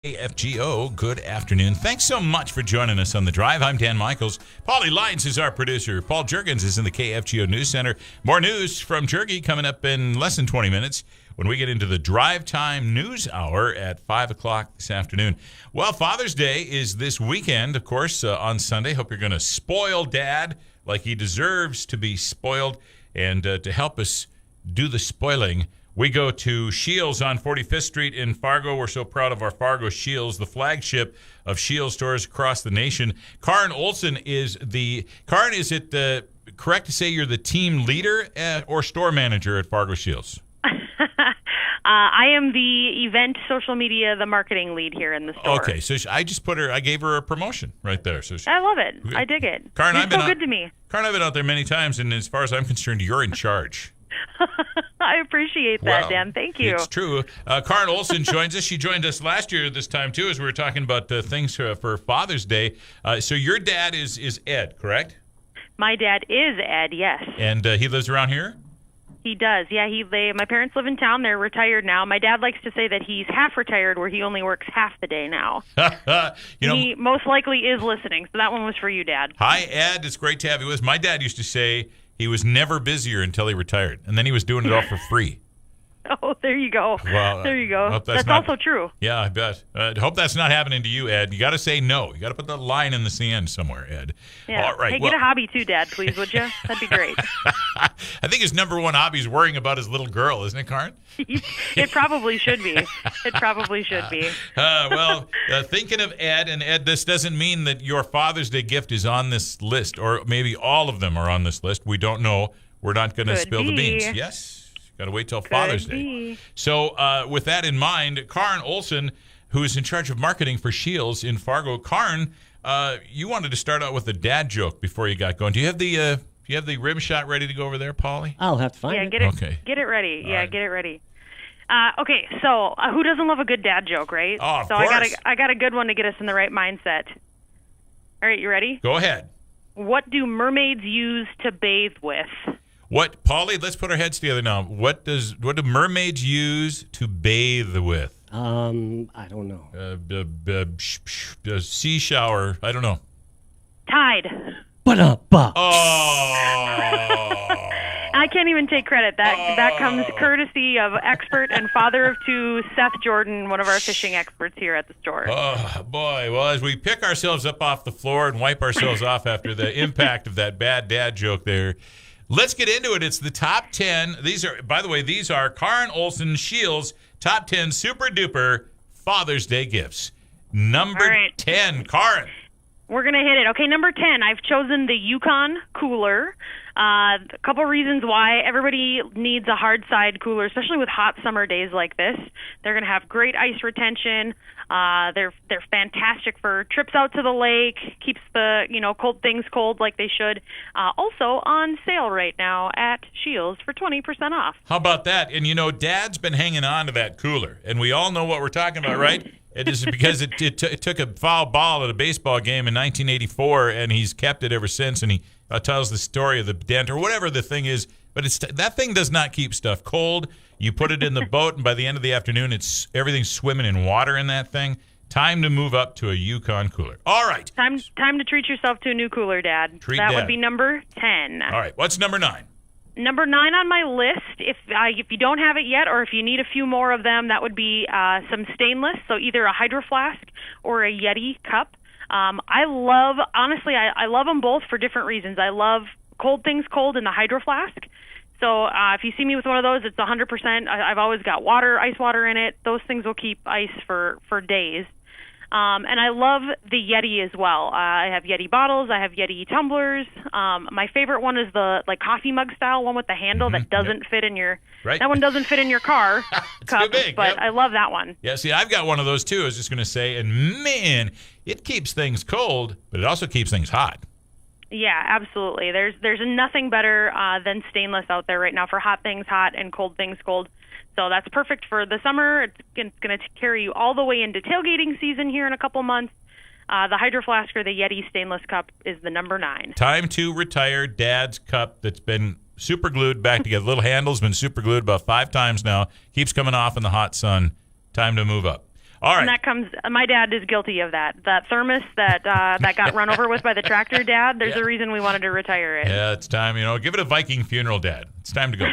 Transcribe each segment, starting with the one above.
KFGO, good afternoon. Thanks so much for joining us on The Drive. I'm Dan Michaels. Paulie Lyons is our producer. Paul Juergens is in the KFGO News Center. More news from Jergy coming up in less than 20 minutes when we get into the Drive Time News Hour at 5 o'clock this afternoon. Well, Father's Day is this weekend, of course, on Sunday. Hope you're going to spoil Dad like he deserves to be spoiled. And to help us do the spoiling, we go to Scheel's on 45th Street in Fargo. We're so proud of our Fargo Scheel's, the flagship of Scheel stores across the nation. Caryn Olson is Caryn, is it correct to say you're the team leader or store manager at Fargo Scheel's? I am the event, social media, the marketing lead here in the store. Okay, so I gave her a promotion right there. So I love it. I dig it. Caryn, You're so good to me. Caryn, I've been out there many times, and as far as I'm concerned, you're in charge. I appreciate that, Dan. Thank you. It's true. Caryn Olson joins us. She joined us last year this time, too, as we were talking about things for Father's Day. So your dad is Ed, correct? My dad is Ed, yes. And he lives around here? He does. Yeah, my parents live in town. They're retired now. My dad likes to say that he's half retired, where he only works half the day now. He most likely is listening, so that one was for you, Dad. Hi, Ed. It's great to have you with us. My dad used to say he was never busier until he retired, and then he was doing it all for free. Oh, there you go. Well, there you go. That's also true. Yeah, I bet. Hope that's not happening to you, Ed. You got to say no. You got to put that line in the sand somewhere, Ed. Yeah. All right. Hey, get a hobby too, Dad, please, would you? That'd be great. I think his number one hobby is worrying about his little girl, isn't it, Caryn? It probably should be. It probably should be. Thinking of Ed, and Ed, this doesn't mean that your Father's Day gift is on this list, or maybe all of them are on this list. We don't know. We're not going to spill the beans. Yes. Got to wait till Father's Day. So with that in mind, Caryn Olson, who is in charge of marketing for Scheel's in Fargo. Caryn, you wanted to start out with a dad joke before you got going. Do you have the rim shot ready to go over there, Paulie? I'll have to find it. Get it. Okay. Get it ready. All right. Get it ready. Okay, so who doesn't love a good dad joke, right? Oh, of course. I got a good one to get us in the right mindset. All right, you ready? Go ahead. What do mermaids use to bathe with? What, Paulie? Let's put our heads together now. What do mermaids use to bathe with? I don't know. Sea shower. I don't know. Tide. I can't even take credit. That comes courtesy of expert and father of two, Seth Jordan, one of our fishing experts here at the store. Oh, boy. Well, as we pick ourselves up off the floor and wipe ourselves off after the impact of that bad dad joke there, let's get into it. It's the top 10. These are Caryn Olson Scheel's top 10 super duper Father's Day gifts. Number 10, Caryn. We're going to hit it. Okay, number 10, I've chosen the Yukon cooler. A couple reasons why. Everybody needs a hard side cooler, especially with hot summer days like this. They're going to have great ice retention. They're fantastic for trips out to the lake. Keeps the cold things cold like they should. Also on sale right now at Scheel's for 20% off. How about that? And Dad's been hanging on to that cooler, and we all know what we're talking about, right? It is because it took a foul ball at a baseball game in 1984, and he's kept it ever since. And he tells the story of the dent or whatever the thing is. But that thing does not keep stuff cold. You put it in the boat, and by the end of the afternoon, everything's swimming in water in that thing. Time to move up to a Yukon cooler. All right. Time to treat yourself to a new cooler, Dad. That would be number 10. All right. What's number 9? Number 9 on my list, if you don't have it yet, or if you need a few more of them, that would be some stainless, so either a Hydro Flask or a Yeti cup. I love them both for different reasons. I love cold things cold in the Hydro Flask. So if you see me with one of those, it's 100%. I've always got ice water in it. Those things will keep ice for days. And I love the Yeti as well. I have Yeti bottles. I have Yeti tumblers. My favorite one is the coffee mug style one with the handle that doesn't fit in your. Right. That one doesn't fit in your car cup, too big, but I love that one. Yeah, see, I've got one of those too. I was just going to say, and man, it keeps things cold, but it also keeps things hot. Yeah, absolutely. There's nothing better than stainless out there right now for hot things hot and cold things cold. So that's perfect for the summer. It's going to carry you all the way into tailgating season here in a couple months. The Hydro Flask or the Yeti stainless cup is the number 9. Time to retire Dad's cup that's been super glued back together. Little handle's been super glued about 5 times now. Keeps coming off in the hot sun. Time to move up. All right. And that comes. My dad is guilty of that. That thermos that that got run over with by the tractor, Dad. There's a reason we wanted to retire it. Yeah, it's time. Give it a Viking funeral, Dad. It's time to go.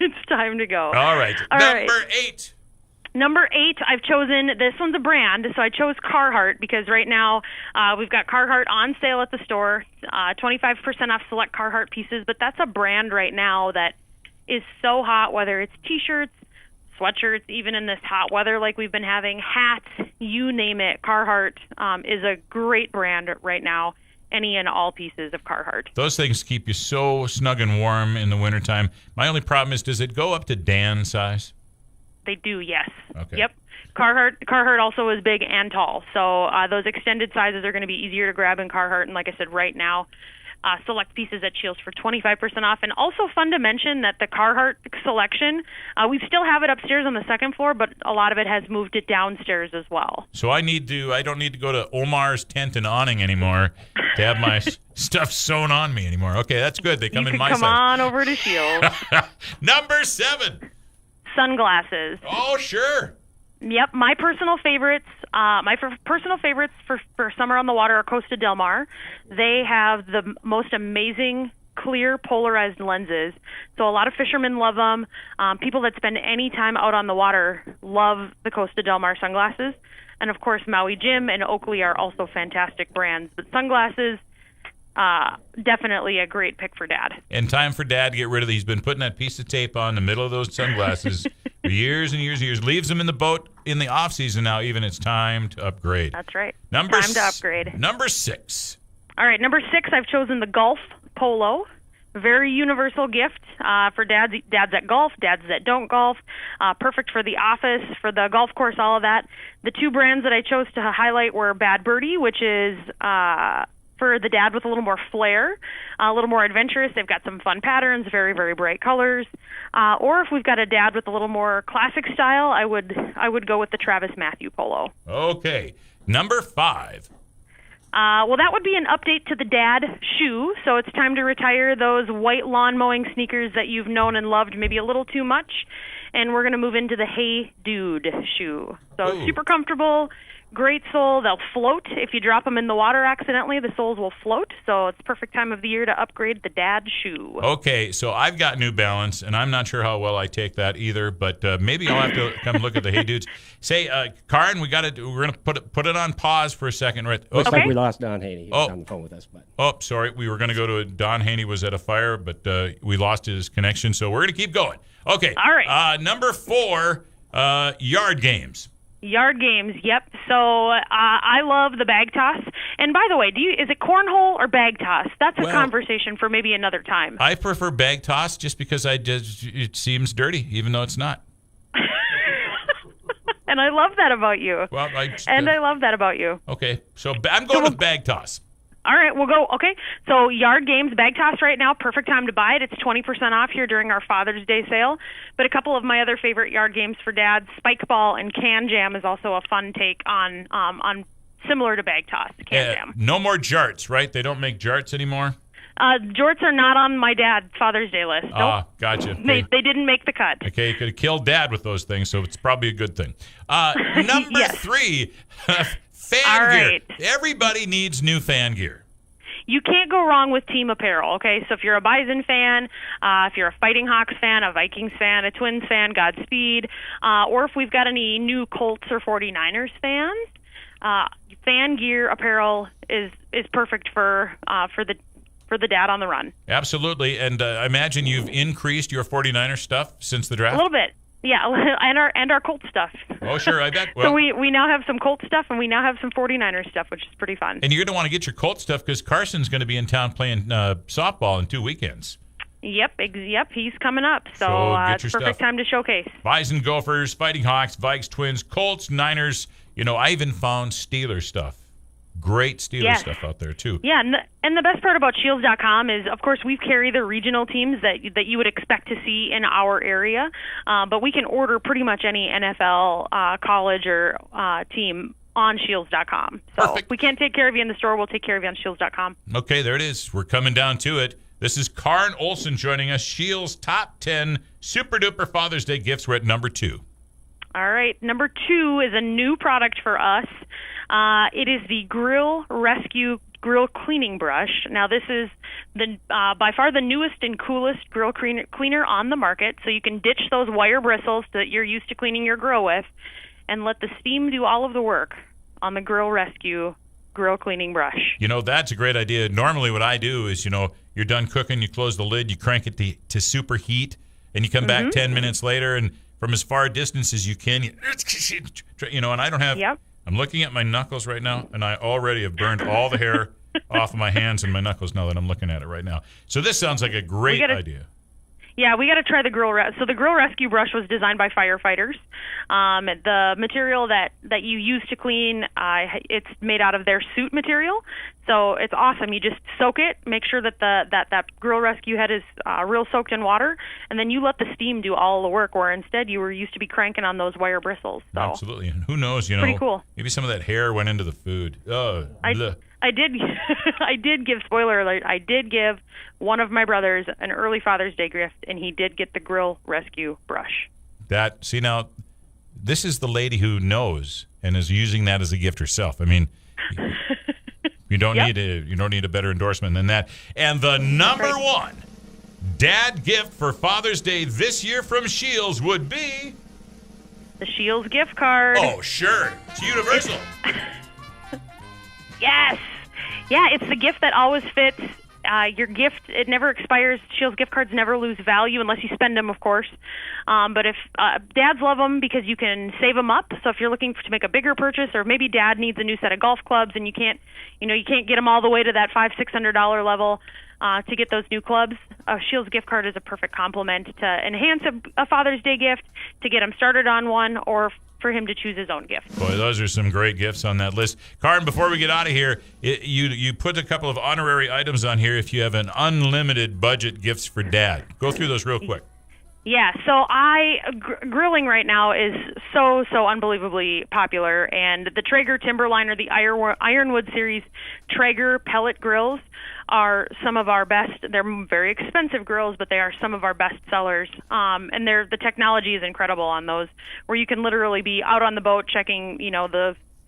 It's time to go. All right. Number 8. Number 8, I've chosen, this one's a brand, so I chose Carhartt because right now we've got Carhartt on sale at the store, 25% off select Carhartt pieces, but that's a brand right now that is so hot, whether it's T-shirts, sweatshirts, even in this hot weather like we've been having, hats, you name it. Carhartt is a great brand right now, any and all pieces of Carhartt. Those things keep you so snug and warm in the wintertime. My only problem is, does it go up to Dan size? They do, yes. Okay. Yep. Carhartt also is big and tall, so those extended sizes are going to be easier to grab in Carhartt. And like I said, right now, select pieces at Scheel's for 25% off. And also fun to mention that the Carhartt selection, we still have it upstairs on the second floor, but a lot of it has moved it downstairs as well. So I don't need to go to Omar's tent and awning anymore to have my stuff sewn on me anymore. Okay, that's good. They come in my size. Come on over to Scheel's. Number 7. Sunglasses. Oh, sure. Yep, my personal favorites. Personal favorites for summer on the water are Costa Del Mar. They have the most amazing clear polarized lenses. So a lot of fishermen love them. People that spend any time out on the water love the Costa Del Mar sunglasses. And of course, Maui Jim and Oakley are also fantastic brands. But sunglasses, definitely a great pick for Dad. And time for Dad to get rid of these. He's been putting that piece of tape on the middle of those sunglasses for years and years and years. Leaves them in the boat in the off season now. Even it's time to upgrade. That's right. Time to upgrade. Number 6. All right, number 6. I've chosen the Golf Polo. Very universal gift for dads that golf, dads that don't golf. Perfect for the office, for the golf course, all of that. The 2 brands that I chose to highlight were Bad Birdie, which is for the dad with a little more flair, a little more adventurous. They've got some fun patterns, very, very bright colors. Or if we've got a dad with a little more classic style, I would go with the Travis Matthew Polo. Okay. Number 5. Well, that would be an update to the dad shoe. So it's time to retire those white lawn mowing sneakers that you've known and loved maybe a little too much. And we're going to move into the Hey Dude shoe. So Ooh. Super comfortable. Great sole. They'll float. If you drop them in the water accidentally, the soles will float. So it's perfect time of the year to upgrade the dad shoe. Okay, so I've got New Balance, and I'm not sure how well I take that either, but maybe I'll have to come look at the Hey Dudes. Say, Caryn, we're going to put it on pause for a second. Right? Looks like we lost Don Haney. He was on the phone with us. But. Oh, sorry. We were going to go to Don Haney was at a fire, but we lost his connection, so we're going to keep going. Okay. All right. Number 4, yard games. Yard games, yep. So I love the bag toss. And by the way, is it cornhole or bag toss? That's a conversation for maybe another time. I prefer bag toss just because it seems dirty, even though it's not. And I love that about you. Well, I love that about you. Okay, so I'm going with bag toss. All right, we'll go. Okay, so yard games, bag toss right now, perfect time to buy it. It's 20% off here during our Father's Day sale. But a couple of my other favorite yard games for dads, spike ball and can jam is also a fun take on similar to bag toss, can jam. No more jarts, right? They don't make jarts anymore? Jorts are not on my dad's Father's Day list. Nope. Gotcha. Okay. They didn't make the cut. Okay, you could have killed Dad with those things, so it's probably a good thing. Number 3, fan gear. Everybody needs new fan gear. You can't go wrong with team apparel, okay? So if you're a Bison fan, if you're a Fighting Hawks fan, a Vikings fan, a Twins fan, Godspeed, or if we've got any new Colts or 49ers fans, fan gear apparel is perfect for the dad on the run. Absolutely, and I imagine you've increased your 49er stuff since the draft? A little bit. Yeah, and our Colt stuff. Oh, sure, I bet. Well, so we now have some Colt stuff, and we now have some 49er stuff, which is pretty fun. And you're going to want to get your Colt stuff because Carson's going to be in town playing softball in 2 weekends. Yep, he's coming up. So it's perfect time to showcase. Bison, Gophers, Fighting Hawks, Vikes, Twins, Colts, Niners. I even found Steelers stuff. Great Steelers stuff out there, too. Yeah, and the best part about Scheels.com is, of course, we carry the regional teams that you would expect to see in our area, but we can order pretty much any NFL, college, or team on Scheels.com. So Perfect. If we can't take care of you in the store, we'll take care of you on Scheels.com. Okay, there it is. We're coming down to it. This is Caryn Olson joining us. Scheel's top 10 super-duper Father's Day gifts. We're at number 2. All right. Number 2 is a new product for us. It is the Grill Rescue Grill Cleaning Brush. Now, this is the by far the newest and coolest grill cleaner on the market. So you can ditch those wire bristles that you're used to cleaning your grill with and let the steam do all of the work on the Grill Rescue Grill Cleaning Brush. That's a great idea. Normally what I do is, you're done cooking, you close the lid, you crank it to superheat, and you come back 10 minutes later, and from as far a distance as you can, and I don't have... Yep. I'm looking at my knuckles right now, and I already have burned all the hair off of my hands and my knuckles now that I'm looking at it right now. So this sounds like a great idea. Yeah, we got to try the So the Grill Rescue Brush was designed by firefighters. The material that you use to clean, it's made out of their suit material. So it's awesome. You just soak it, make sure that that Grill Rescue head is real soaked in water, and then you let the steam do all the work, where instead you were used to be cranking on those wire bristles. So. Absolutely. And who knows, pretty cool. Maybe some of that hair went into the food. I did give, spoiler alert, I did give one of my brothers an early Father's Day gift, and he did get the Grill Rescue Brush. Now, this is the lady who knows and is using that as a gift herself. I mean, you don't need a better endorsement than that. And the number one dad gift for Father's Day this year from Scheel's would be the Scheel's gift card. Oh, sure. It's universal. Yes. Yeah, it's the gift that always fits. Your gift, it never expires. Scheel's gift cards never lose value unless you spend them, of course. But if dads love them because you can save them up. So if you're looking to make a bigger purchase, or maybe dad needs a new set of golf clubs and you can't get them all the way to that $500-$600 level to get those new clubs, Scheel's gift card is a perfect complement to enhance a Father's Day gift, to get him started on one, or for him to choose his own gift. Boy, those are some great gifts on that list. Caryn, before we get out of here, you put a couple of honorary items on here if you have an unlimited budget gifts for dad. Go through those real quick. Yeah, so grilling right now is so unbelievably popular, and the Traeger Timberline, the Ironwood series Traeger pellet grills, are some of our best. They're very expensive grills, but they are some of our best sellers. And the technology is incredible on those, where you can literally be out on the boat checking,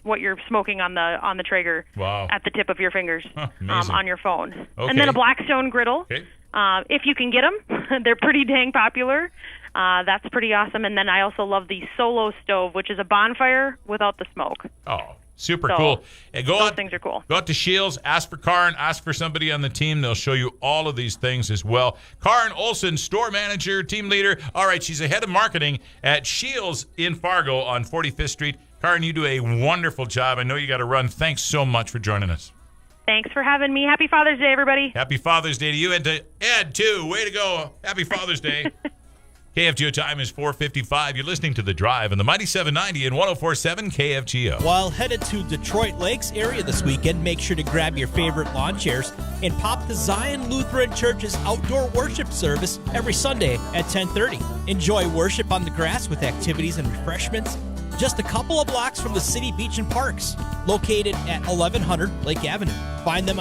what you're smoking on the Traeger at the tip of your fingers on your phone. Okay. And then a Blackstone griddle. Okay. If you can get them, they're pretty dang popular. That's pretty awesome. And then I also love the Solo stove, which is a bonfire without the smoke. Oh, super cool. And those things are cool. Go out to Scheel's, ask for Caryn, ask for somebody on the team. They'll show you all of these things as well. Caryn Olson, store manager, team leader. All right, she's the head of marketing at Scheel's in Fargo on 45th Street. Caryn, you do a wonderful job. I know you got to run. Thanks so much for joining us. Thanks for having me. Happy Father's Day, everybody. Happy Father's Day to you, and to Ed, too. Way to go. Happy Father's Day. KFGO time is 4:55. You're listening to The Drive on the Mighty 790 and 104.7 KFGO. While headed to Detroit Lakes area this weekend, make sure to grab your favorite lawn chairs and pop the Zion Lutheran Church's outdoor worship service every Sunday at 10:30. Enjoy worship on the grass with activities and refreshments just a couple of blocks from the city beach and parks, located at 1100 Lake Avenue. Find them